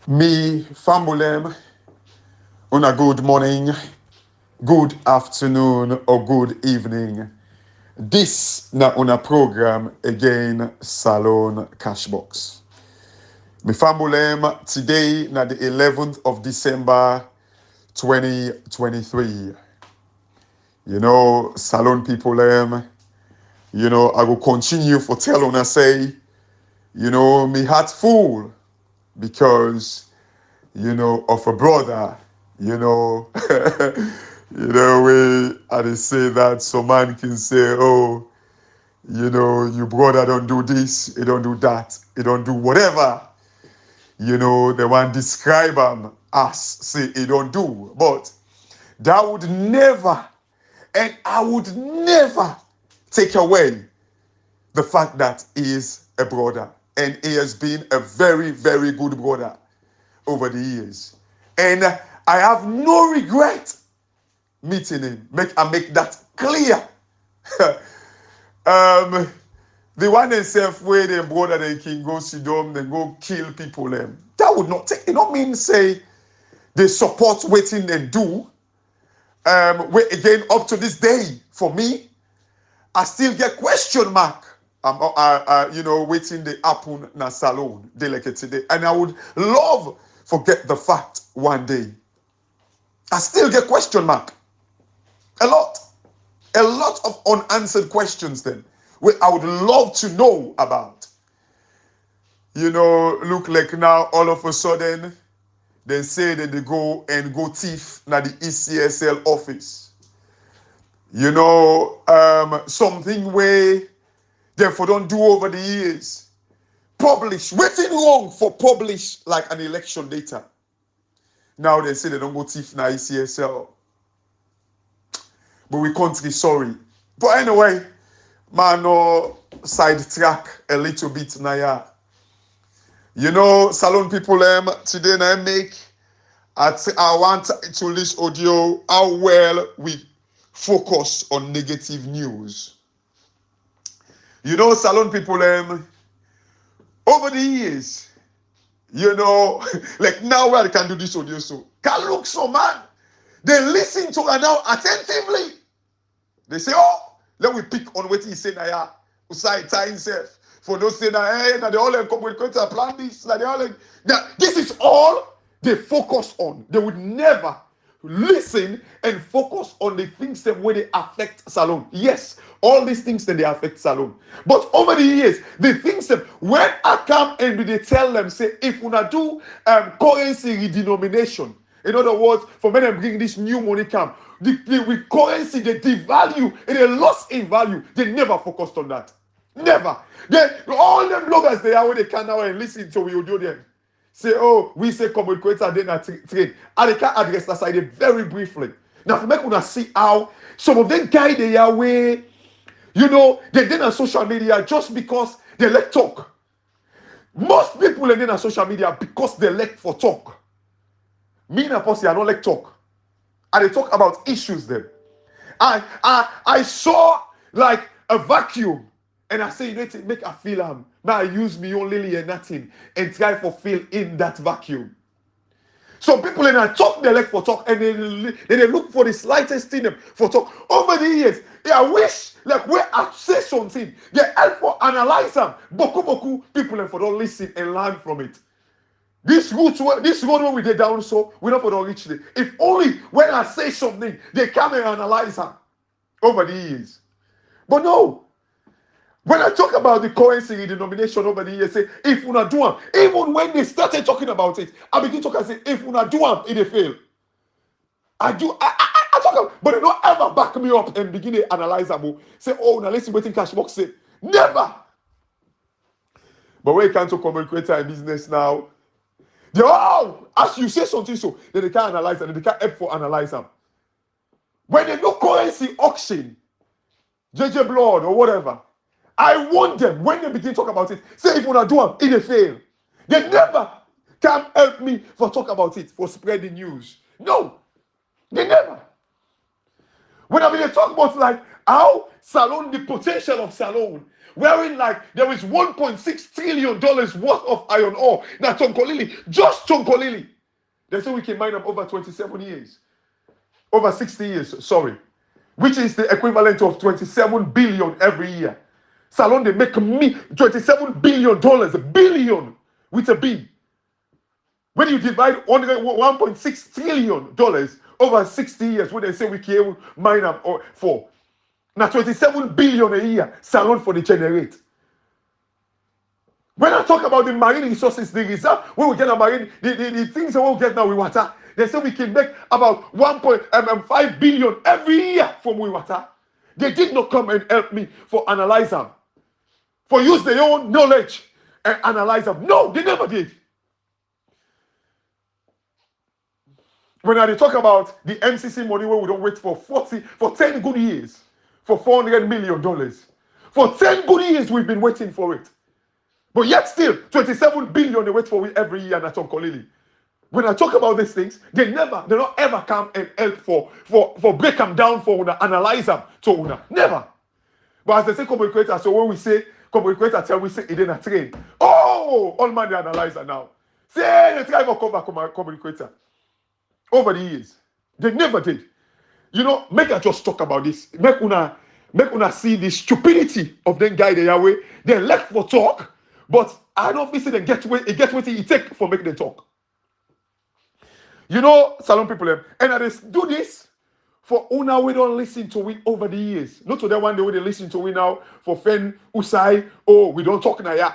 Me, Fambulem, on a good morning, good afternoon, or good evening. This na on a program again, Salon Cashbox. Me Fambulem, today na the 11th of December 2023. Salon people, I will continue for tell on say, me heart full because of a brother, you know, we I dey say that some man can say, oh, your brother don't do this, he don't do that, he don't do whatever, they want describe him as say he don't do. But that would never, and I would never take away the fact that he is a brother. And he has been a very, very good brother over the years. And I have no regret meeting him. I make that clear. The one themselves where their brother they can go sit down, they go kill people. That would not take, it not mean say they support waiting and do. Where again up to this day, for me, I still get question mark. Waiting the happen na salon delicate today. And I would love forget the fact one day. I still get question mark. A lot. A lot of unanswered questions then. Where I would love to know about. Look like now all of a sudden they say that they go thief na the ECSL office. Something where therefore don't do over the years. Publish. Waiting wrong for publish like an election data. Now they say they don't go thief na ECSL. But we country sorry. But anyway, man, no sidetrack a little bit now. Salon people today I make I want to list audio how well we focus on negative news. Salon people over the years, like now where I can do this audio so can look so man. They listen to her now attentively. They say, oh, let me pick on what he said now. Usai time himself. For those say that, hey, now they all come with to plan this. Like they all this is all they focus on. They would never listen and focus on the things that where they affect Salon. Yes, all these things that they affect Salon. But over the years, the things that when I come and they tell them, say, if we not do currency redenomination, in other words, for when they bring this new money come, the currency, they devalue and they lost in value. They never focused on that. Never. All them bloggers they are where they can now and listen to we do them. Say, oh, we say come with creator then a trade. And they can address that side very briefly. Now, for me, we see how some of them guys they are where, they did on social media just because they like talk. Most people are in on social media because they like for talk. Me and Apostle, I don't like talk. And they talk about issues then. I saw like a vacuum. And I say, you need to make a feel now I use me own lily and nothing and try for feel in that vacuum. Some people in I talk they like for talk and they look for the slightest thing for talk. Over the years, I wish like where I say something, they help for analyze them. Boku people for don't listen and learn from it. This road where we did down so we don't for don't reach it. If only when I say something, they come and analyze them over the years. But no. When I talk about the currency redenomination over the years, say, if we not do them, even when they started talking about it, I begin to talk and say, if we not do them, it fail. I talk about, but they don't ever back me up and begin to analyze them. Say, oh, now let's see what in Cashbox say. Never. But when it comes to communicator and business now, they all, as you say something so, then they can't analyze and they can't help for analyze them. When they do currency auction, JJ Blood or whatever, I want them, when they begin to talk about it, say if we not do them, it fail. They never can help me for talk about it, for spreading news. No, they never. When I mean they talk about like how Salon, the potential of Salon, wherein like there is $1.6 trillion worth of iron ore. Now Tonkolili, just Tonkolili. They say we can mine them over 27 years. Over 60 years, sorry. Which is the equivalent of 27 billion every year. Salon, they make me $27 billion with a B. When you divide $1.6 trillion over 60 years, when they say we can mine them for. Now 27 billion a year, Salon for the generate. When I talk about the marine resources, the reserve, when we get a marine, the things that we'll get now with water, they say we can make about 1.5 billion every year from we water. They did not come and help me for analyze them, for use their own knowledge and analyze them. No, they never did. When I talk about the MCC money where we don't wait for 10 good years, for $400 million. For 10 good years we've been waiting for it. But yet still, 27 billion they wait for it every year at Tonkolili. When I talk about these things, they don't ever come and help for break them down for una, analyze them to una. Never. But as they say communicator, so when we say communicator tell we say it in a train. Oh, all man they analyze that now. Say the driver cover communicator. Over the years. They never did. You know, make I just talk about this. Make una see the stupidity of them guy they are way. They left for talk, but I don't feel they get what it take for make them talk. You know, Salon people, and I just do this for una we don't listen to we over the years. Not to that one day we they listen to we now for Fen Usai. Oh, we don't talk now yeah.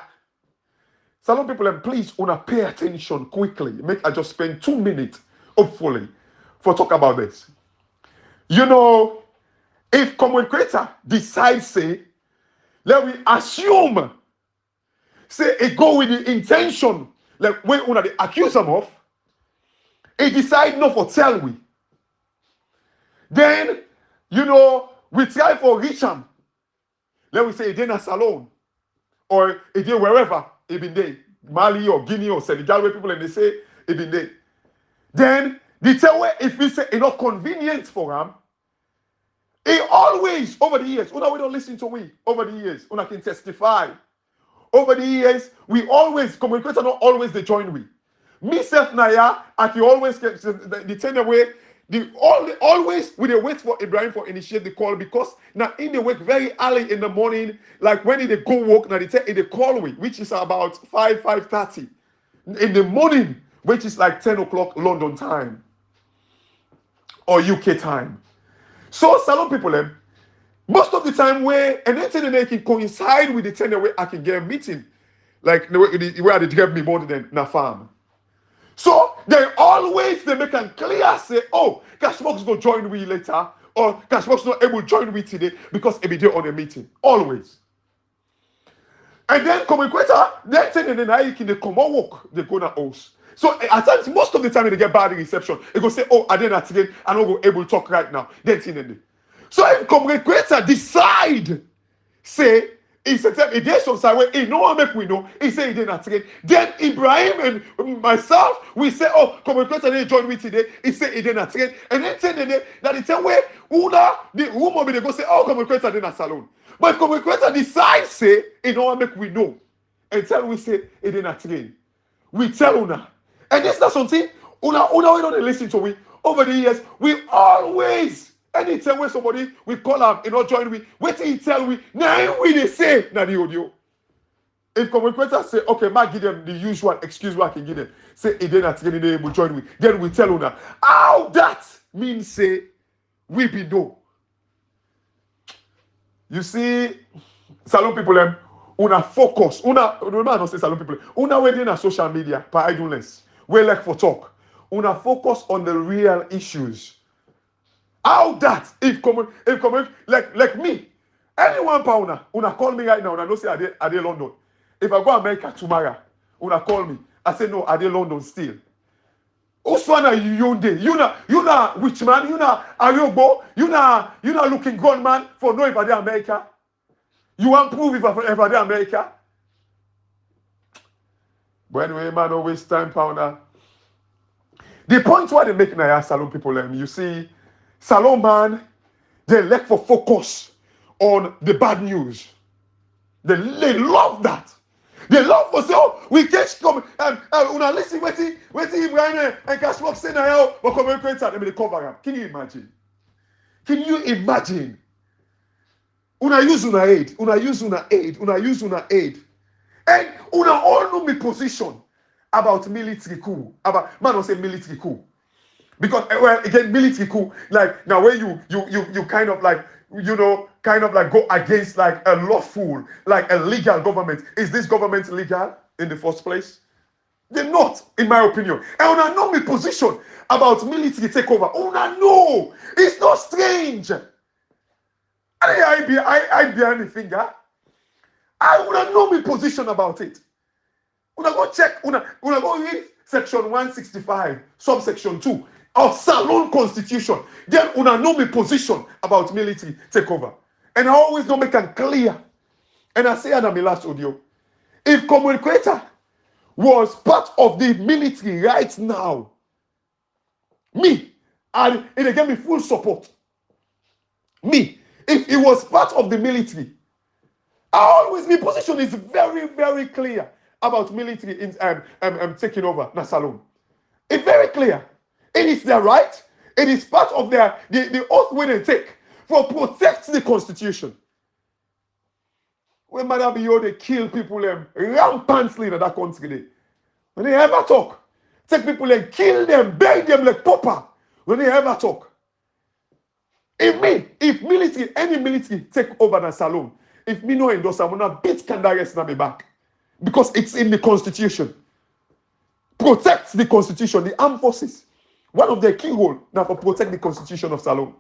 Salon people, please una pay attention quickly. Make I just spend 2 minutes, hopefully, for talk about this. You know, if common creator decides, say, let me assume, say, it go with the intention, like when una they accuse them of, it decide not for tell we. Then, you know, we try for reach them. Let me say it in a salon, or it did wherever it been there, Mali or Guinea or Senegal, where people and they say it been there. Then the tell way if we say it's not convenient for them. It always, over the years, una we don't listen to we, over the years, una can testify. Over the years, we always, communicators not always they join we. Myself Naya, I can always get the turn away, always we they wait for Ibrahim for initiate the call because now in the wake very early in the morning, like when they go work, now they call we, which is about 5:30 in the morning, which is like 10 o'clock London time or UK time. So Salon people, most of the time where anything they can coincide with the time where I can get a meeting, like where they drive me more than na farm. So they make them clear say, oh, Cashbox go join we later, or Cashbox not able to join we today because it be there on a meeting. Always. And then communicator, they say they can come on work, they go na house. So at times, most of the time they get bad reception. They go say, oh, I didn't again, I'm not able to talk right now. Then so if communicator decide, say, if it is some side where he no one make we know, he say he didn't again. Then Ibrahim and myself, we say, oh, communicator didn't join me today. He say he didn't again. And then say that the time where the woman they go say, oh, communicator didn't salon. But if communicator decide, say, he no one make we know. And tell we say he didn't again. We tell una. And this is not something una we don't listen to we over the years. We always anytime when somebody we call them, not join we. Wait till he tell we. Now we they say na the audio. If communicators say okay, might give them the usual excuse what I can give them. Say he did not get able to join we. Then we tell una how that means say we be know. You see, Salon people una focus. Remember I don't say Salon people. Una waiting on social media for idleness. We like for talk. Una focus on the real issues. How that if like me, anyone pa una call me right now. Una know say I dey London. If I go America tomorrow, una call me. I say no, I dey London still. Uswana Yunde, you na which man, you na Ayobo, you na looking grown man for no if I dey America. You want prove if I dey America? But anyway, man, don't waste time, pounder. The point why they make now Salon people, you see, Salon man, they lack for focus. on the bad news. They love that. They love for say, oh, we catch come una listen wetin Ibrahim and Cashbox say now, but come create let me cover up. Can you imagine? Can you imagine? Una use una aid, and una all know me position about military coup. About man don't say military coup. Because well, again, military coup, like now where you kind of like kind of like go against like a lawful, like a legal government. Is this government legal in the first place? They're not, in my opinion. And una know me position about military takeover. Una know it's not strange. I behind the finger. I una know me position about it. Una go check. Una go read section 165, subsection 2 of Salon Constitution. Then una know me position about military takeover. And I always don't make it clear. And I say in my last audio, if Communicator was part of the military right now, me, and it gave me full support. Me, if he was part of the military, my position is very, very clear about military in taking over Nasalon. It's very clear. It is their right. It is part of their the oath when they take for protect the constitution. When Madam Bio they kill people rampantly in that country. When they ever talk, take people and kill them, bury them like pauper. When they ever talk. If military, any military take over Nasalon, if me no endorse, I'm gonna beat Kandares na me back. Because it's in the constitution. Protect the constitution, the armed forces. One of their key role now for protect the constitution of Salon.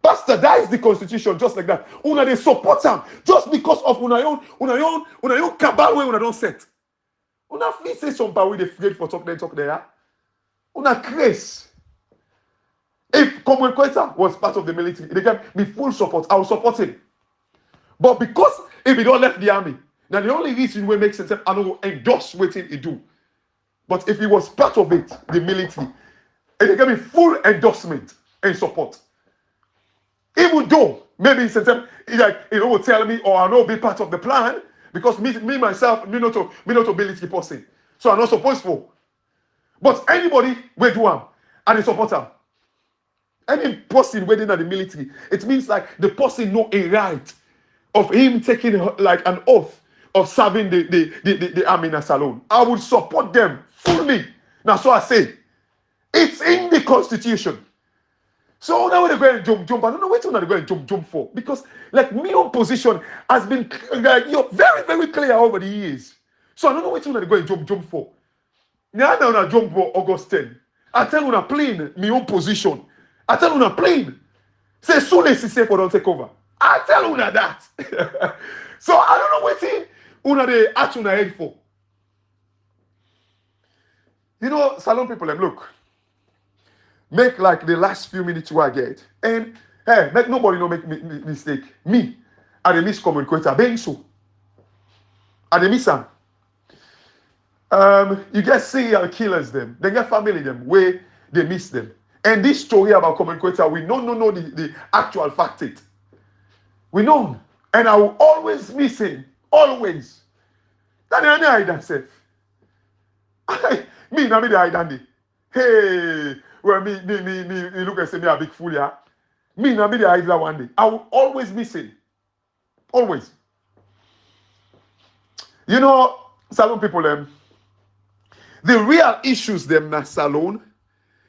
Bastardize the constitution just like that. Una they support them just because of una own cabal way una don't set. Una feel say some power they afraid for talk there. Una craze. If Communicator was part of the military, they gave me full support. I will support him. But because if he don't left the army, now the only reason we make sense, I don't endorse what he do. But if he was part of it, the military, and they gave me full endorsement and support. Even though maybe he said, like will tell me, or I know be part of the plan, because me myself, me not a military person, so I'm not supposed to. But anybody will do him and they support him. Any person within the military, it means like the person know a right of him taking like an oath of serving the army in Salon. I would support them fully. Now, so I say, it's in the constitution. So now they're going to jump. I don't know what they're going to jump for. Because like my own position has been very, very clear over the years. So I don't know what they're going to jump for. Now I jump for August 10. I tell you, I'm playing my own position. I tell you, I'm playing. Say, soon as say for don't take over. I tell you that. So I don't know what thing una they act una head for. You know, Salon people, look. Make like the last few minutes you I get. And hey, make nobody no make mistake. Me, I the miss Communicator. Ben so. I the miss them. You get serial killers them. They get family them where they miss them. And this story about Communicator, we don't know the actual fact it. We know. And I will always miss him. Always. That I hide myself. Me, now me the hide Andy. Hey, well, me look and say me a big fool, yeah. Me, now me the hide that one day. I will always miss him. Always. You know, Salon people, the real issues them na Salon,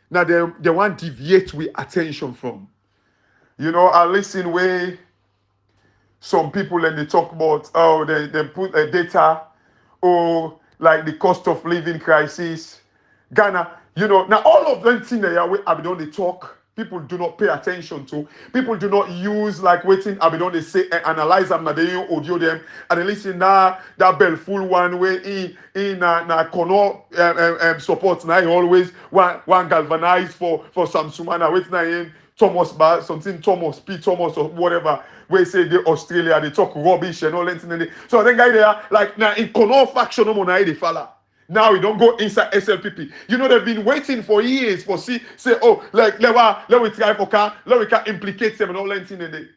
now they want to deviate with attention from. You know, I listen where some people and they talk about, oh, they put a data, or like the cost of living crisis. Ghana, you know, now all of them things that Abidon they talk, people do not pay attention to. People do not use like waiting Abidon they say and analyze them, they audio them, and they listen now that bell full one way in Kono support now always one galvanize for some sumana waiting in Thomas Bar, something Thomas P. Thomas or whatever, where say the Australia, they talk rubbish and all that. So then guy there, like now in Kono faction no more they falla. Now we don't go inside SLPP. You know they've been waiting for years for say oh like let we try for car, let we can implicate them and all that.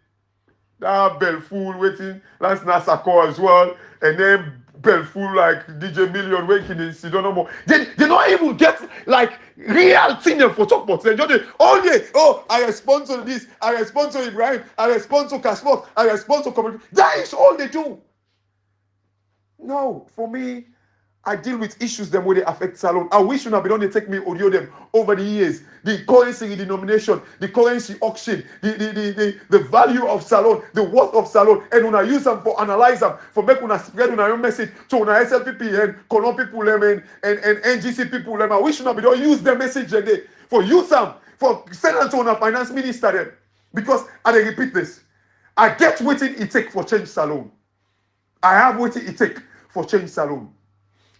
That Belfool waiting, that's Nasako as well. And then Belfool like DJ Million waking in Sidon no more. They don't even get like real thing for talk about. They just all day, oh, I respond to this, I respond to Ibrahim, I respond to Cashbox, I respond to community. That is all they do. No, for me, I deal with issues them where they affect Salone. I wish you have been on to take me audio them over the years. The currency denomination, the currency auction, the value of Salone, the worth of Salone, and when I use them for analyze them, for make una spread una own message to una SLPP and Colon people them and NGC people them. I wish you have been on use the message today for use them for send them to una finance minister them. Because I repeat this, I get what it take for change Salone. I have what it take for change Salone.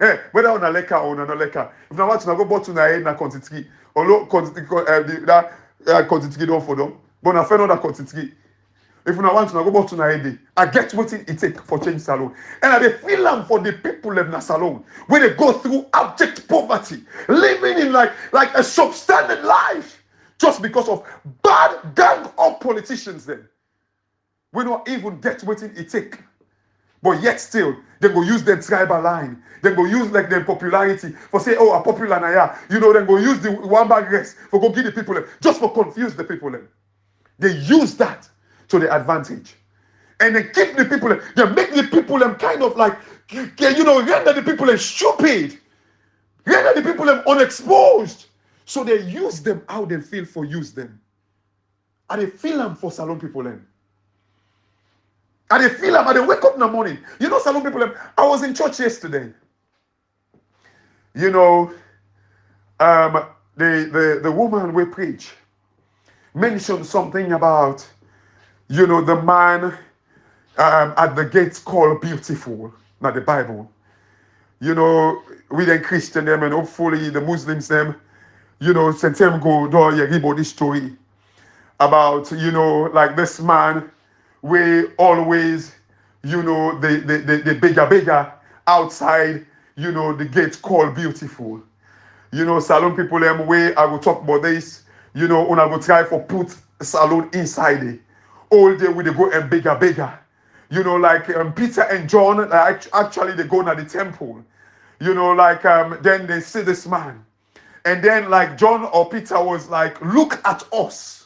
Eh, whether on a leka or on a leka. If na want to go back to na head na quantity, or low quantity that quantity don't for them. But na friend that quantity. If you want to go back to na head, I get what it take for change Salone. And I feel them for the people in na Salone when they go through abject poverty, living in like a substandard life, just because of bad gang of politicians. Then we don't even get what it take. But yet still, they go use their tribal line. They go use like their popularity for say, oh, a popular naya. You know, they go use the one bag race for go give the people just for confuse the people. They use that to their advantage. And they keep the people, they make the people kind of like, you know, render the people stupid. Render the people unexposed. So they use them how they feel for use them. And they feel them for Salone people then. And they feel them, and they wake up in the morning. You know, Salone people, I was in church yesterday. You know, the woman we preach mentioned something about, you know, the man at the gates called beautiful, not the Bible. You know, we then Christian them and hopefully the Muslims them, you know, sent them go do you about this story about, you know, like this man. We always, you know, the bigger outside, you know, the gate called beautiful. You know, Salone people them way I will talk about this, you know, when I go try for put Salone inside it. All day we they go and bigger. You know, like Peter and John, actually they go to the temple. You know, like then they see this man. And then like John or Peter was like, look at us.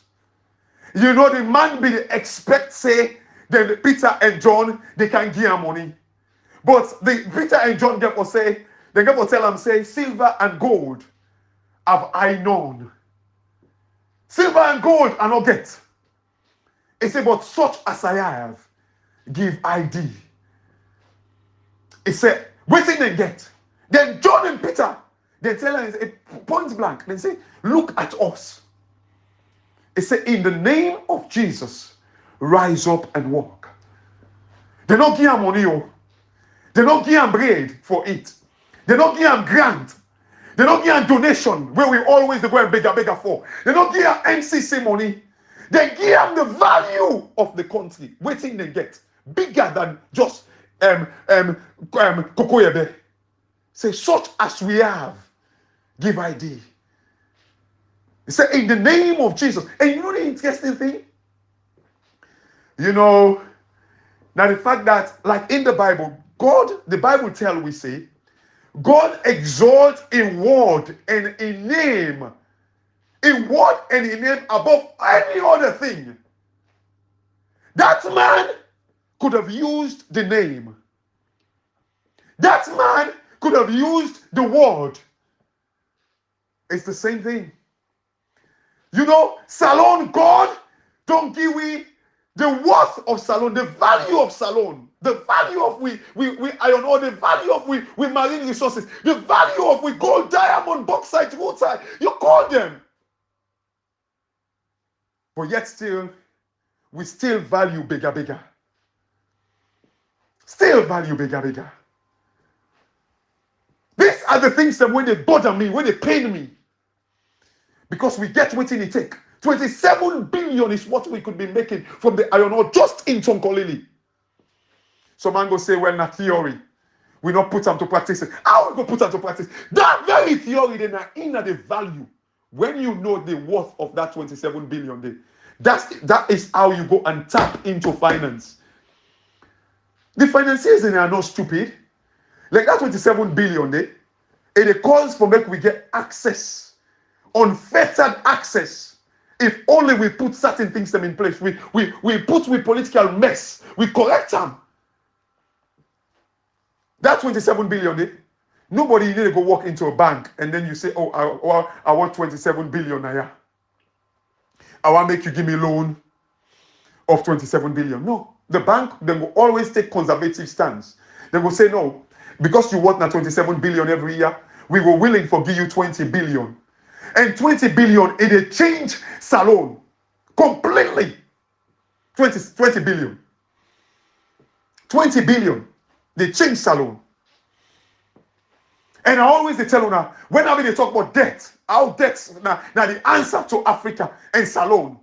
You know, the man be expect say then Peter and John they can give him money. But the Peter and John get for say, they get for tell him say, silver and gold have I known. Silver and gold I not get. He say, but such as I have, give I thee. He said, waiting they get. Then John and Peter, they tell him point blank, they say, look at us. It said, in the name of Jesus, rise up and walk. They don't give him money. They don't give him bread for it. They don't give him grant. They don't give him donation where we always go and beg for. They don't give him NCC money. They give him the value of the country. Waiting they get bigger than just Kokoyebe. Say, such as we have, give I thee. He said, in the name of Jesus. And you know the interesting thing? You know, now the fact that, like in the Bible, God, the Bible tells we say, God exalts in word and in name. In word and in name above any other thing. That man could have used the name. That man could have used the word. It's the same thing. You know, Salone, God don't give we the worth of Salone, the value of Salone, the value of we iron ore, the value of we marine resources, the value of we gold, diamond, bauxite, rutile. You call them. But yet still, we still value bigger. Still value bigger. These are the things that when they bother me, when they pain me. Because we get what it take. 27 billion is what we could be making from the iron ore just in Tonkolili. Some man go say, well, not theory. We not put them to practice. How we go put them to practice? That very theory, then are in the value. When you know the worth of that 27 billion, That is how you go and tap into finance. The financiers are not stupid. Like that 27 billion there, it calls for make we get access, unfettered access. If only we put certain things them in place, we put with political mess, we correct them. That 27 billion there, nobody need to go walk into a bank and then you say, oh, I want 27 billion naira. I want to make you give me a loan of 27 billion. No, the bank, they will always take conservative stance. They will say, no, because you want now 27 billion every year, we were willing to give you 20 billion. And 20 billion, it change Salone completely. 20 billion. 20 billion, they change Salone. And I always tell you now, whenever they talk about debt, how debt now the answer to Africa and Salone.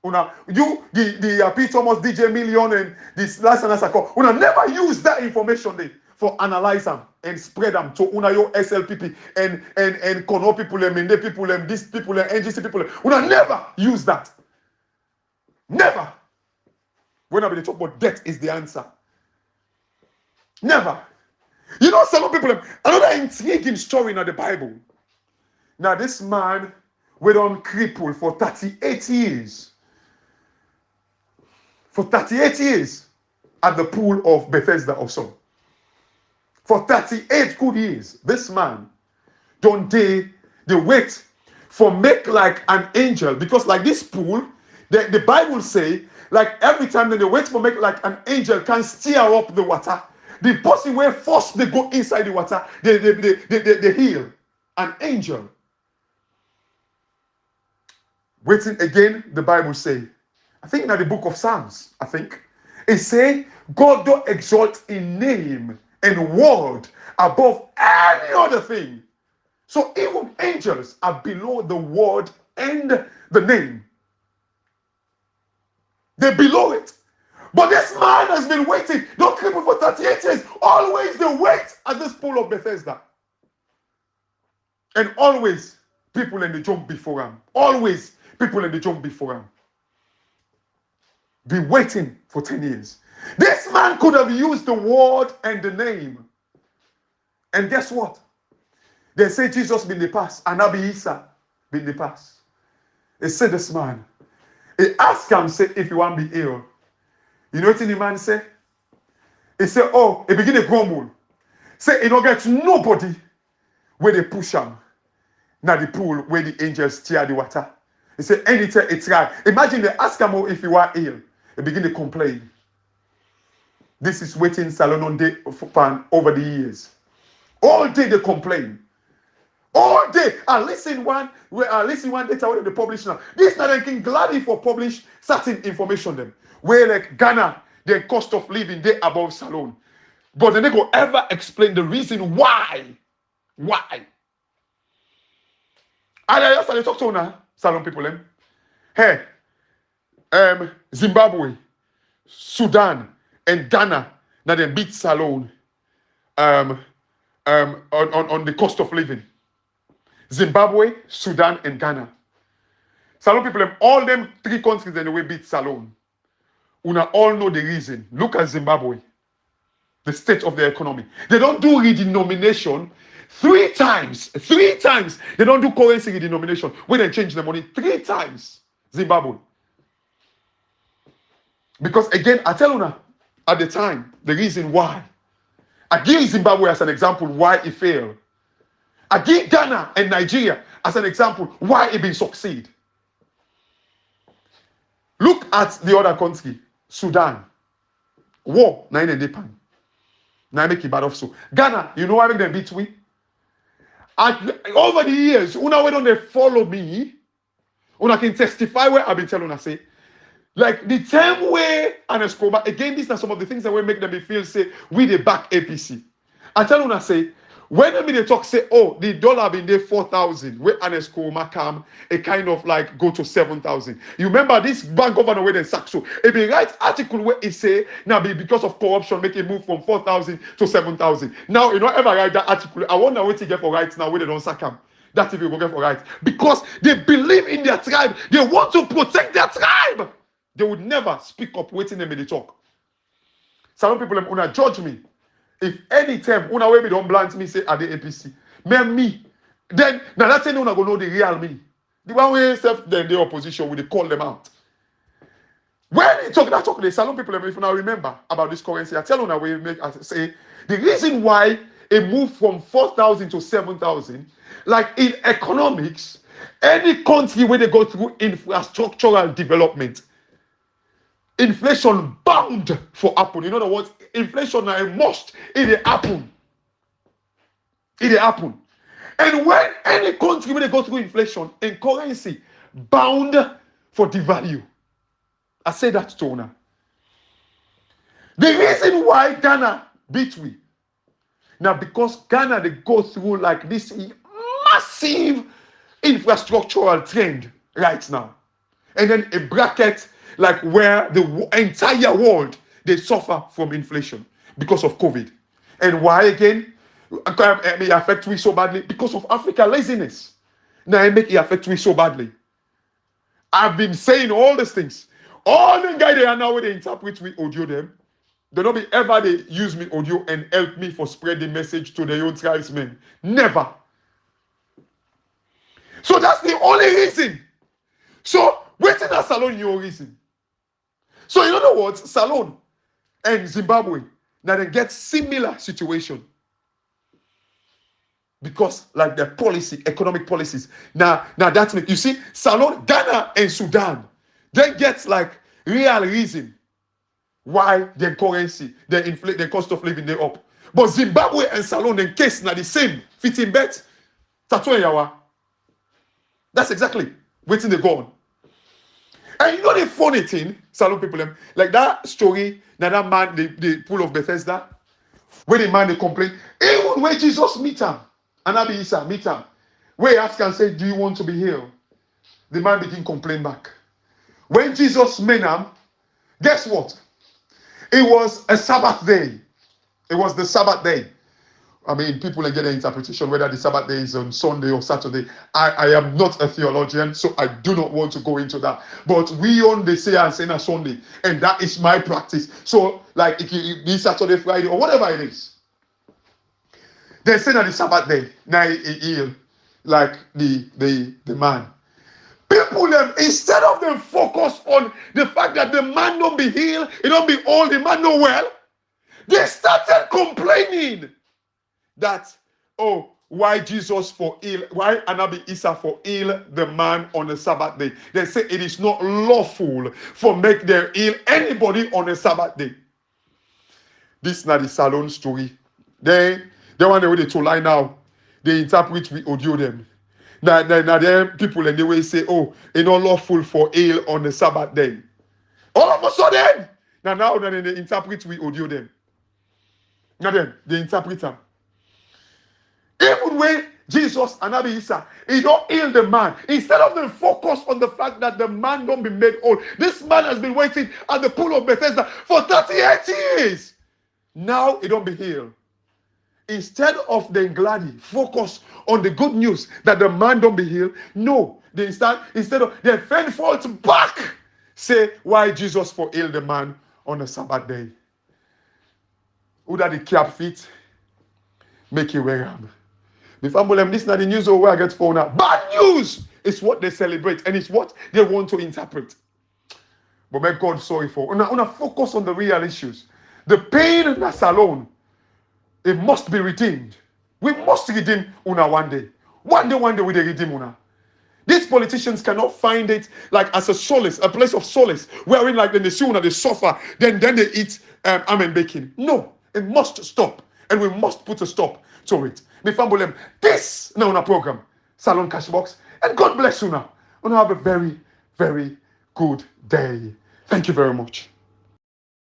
You, the P. Thomas, DJ Million, and this last and call. Never use that information there for analyze them and spread them to your SLPP and Kono people, and Mende people, and this people, and NGC people. Never use that. Never. Whenever they talk about debt is the answer. Never. You know, some people, another intriguing story in the Bible. Now, this man went on crippled for 38 years. For 38 years at the pool of Bethesda also. For 38 good years, this man don't they wait for make like an angel, because like this pool, the Bible say, like every time they wait for make like an angel can stir up the water. The person where first they go inside the water, they heal. An angel. Waiting again, the Bible say, I think in the book of Psalms, I think, it say, God do exalt in name and word above any other thing. So even angels are below the word and the name. They're below it. But this man has been waiting, not crippled for 38 years. Always the wait at this pool of Bethesda. And always people in the jump before him. Always people in the jump before him. Be waiting for 10 years. This man could have used the word and the name. And guess what? They say Jesus been the past, and Nabi Isa been the past. They said this man. He asked him, say, if you want to be ill. You know what the man say? He said, oh, he begin to grumble. Say, he don't get nobody where they push him. Now the pool where the angels stir the water. He said, anytime he try. Imagine they ask him if you are ill. He begin to complain. This is waiting Salone on day over the years. All day they complain. All day. I listen one data where they publish now. This not anything gladly for publish certain information them. Where like Ghana, their cost of living they above Salone. But then they go ever explain the reason why. Why? And I just talk to now, Salone people them. Hey, Zimbabwe, Sudan, and Ghana, now they beat Salone on the cost of living. Zimbabwe, Sudan, and Ghana. Salone people, all them three countries anyway beat Salone. Una all know the reason. Look at Zimbabwe, the state of their economy. They don't do redenomination 3 times. 3 times. They don't do currency redenomination when they change the money 3 times. Zimbabwe. Because again, I tell you at the time, the reason why. I give Zimbabwe as an example why it failed. I give Ghana and Nigeria as an example why it been succeed. Look at the other country, Sudan. War, 9 and Japan. Now make it bad off so. Ghana, you know why make them beat we? Over the years, una way don't they follow me? Una can testify where I've been telling una say. Like the same way and Escobar, again, these are some of the things that will make them feel say we the back APC. I tell una say, when they talk say, oh, the dollar been there 4,000, where Anesco come, it kind of like go to 7,000. You remember this bank governor where they sack so. If they write article where it say now because of corruption make it move from 4,000 to 7,000. Now you know ever write that article. I wonder what you get for right now where they don't sack him. That if you go get for right. Because they believe in their tribe. They want to protect their tribe. They would never speak up waiting them in the talk. Some people una judge me. If any time una way me don't blunt me say at the APC. Me. Then now that's saying una go know the real me. The one way self then the opposition will they call them out. When they talk the Salon people, if you now remember about this currency, I tell you now we make say the reason why it moved from 4,000 to 7,000, like in economics, any country where they go through infrastructural development, inflation bound for happen. In other words, inflation are a must. It happen. It happen. And when any country where they go through inflation in currency bound for devalue. I say that to Una. The reason why Ghana beat we now because Ghana they go through like this massive infrastructural trend right now, and then a bracket like where the entire world they suffer from inflation because of COVID. And why again? It may affect we so badly because of Africa laziness. Now it make it affect we so badly. I've been saying all these things. All the guys they are now where they interpret we audio them. They don't be ever they use me audio and help me for spread the message to their own tribesmen. Never. So that's the only reason. So waiting at Salon your reason. So in other words, Salon and Zimbabwe now they get similar situation. Because like their policy, economic policies. Now that's me. You see, Salon, Ghana and Sudan, they get like real reason why their currency, their cost of living, they up. But Zimbabwe and Salon, in case now the same, fitting bet, yawa. That's exactly waiting they go on. And you know the funny thing, Salon people, like that story, now that man, the pool of Bethesda, where the man they complain, even when Jesus meet him, Anabi Isa meet him, where he ask and say, do you want to be healed? The man begin complain back. When Jesus met him, guess what? It was a Sabbath day. It was the Sabbath day. I mean, people get an interpretation whether the Sabbath day is on Sunday or Saturday. I am not a theologian, so I do not want to go into that. But we on the say and say on Sunday, and that is my practice. So, like, if it be Saturday, Friday, or whatever it is, they say that the Sabbath day, now he heal, like the man. People, instead of them focus on the fact that the man don't be healed, he don't be old, the man no well, they started complaining that, oh, why Jesus for ill, why Anabi Isa for ill the man on the Sabbath day. They say it is not lawful for make them ill anybody on the Sabbath day. This is not the Salon story. They want to lie now. They interpret we audio them. Now them people and they will say, oh, it's not lawful for ill on the Sabbath day. All of a sudden, now they interpret we audio them. Now then, they interpret them. Even when Jesus and Anabi Isa, he don't heal the man. Instead of them focus on the fact that the man don't be made old. This man has been waiting at the pool of Bethesda for 38 years. Now he don't be healed. Instead of them gladly focus on the good news that the man don't be healed, no, they instead of their friend falls back, say why Jesus for heal the man on the Sabbath day. Who that the cap fit, make you wear them. Before this is not the news where I get phone out. Bad news is what they celebrate and it's what they want to interpret. But make God sorry for. Una focus on the real issues. The pain in that Salon, it must be redeemed. We must redeem Una one day. One day we will redeem Una. These politicians cannot find it like as a solace, a place of solace, wherein like when they see Una, they suffer, then they eat amen bacon. No, it must stop. And we must put a stop to it. This now on a program, Salon Cashbox, and God bless you now. Una have a very, very good day. Thank you very much.